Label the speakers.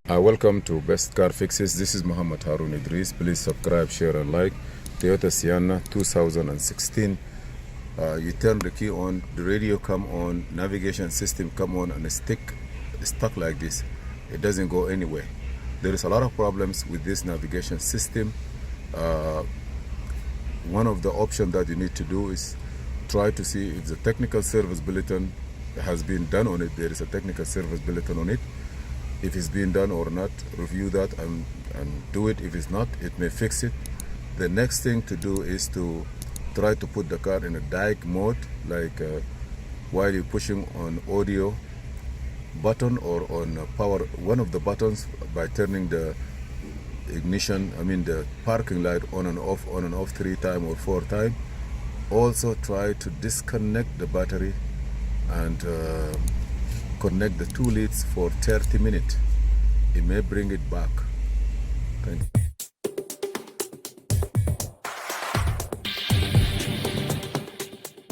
Speaker 1: Welcome to Best Car Fixes. This is Muhammad Harun Idris. Please subscribe, share and like. Toyota Sienna 2016. You turn the key on, the radio come on, navigation system come on, and it's stuck like this. It doesn't go anywhere. There is a lot of problems with this navigation system. One of the options that you need to do is try to see if the technical service bulletin has been done on it. There is a technical service bulletin on it. If it's been done or not, review that and do it. If it's not, it may fix it. The next thing to do is to try to put the car in a diag mode, like while you're pushing on audio button or on power, one of the buttons, by turning the ignition, the parking light on and off 3 times or 4 times. Also try to disconnect the battery and connect the 2 leads for 30 minutes. It may bring it back. Thank you.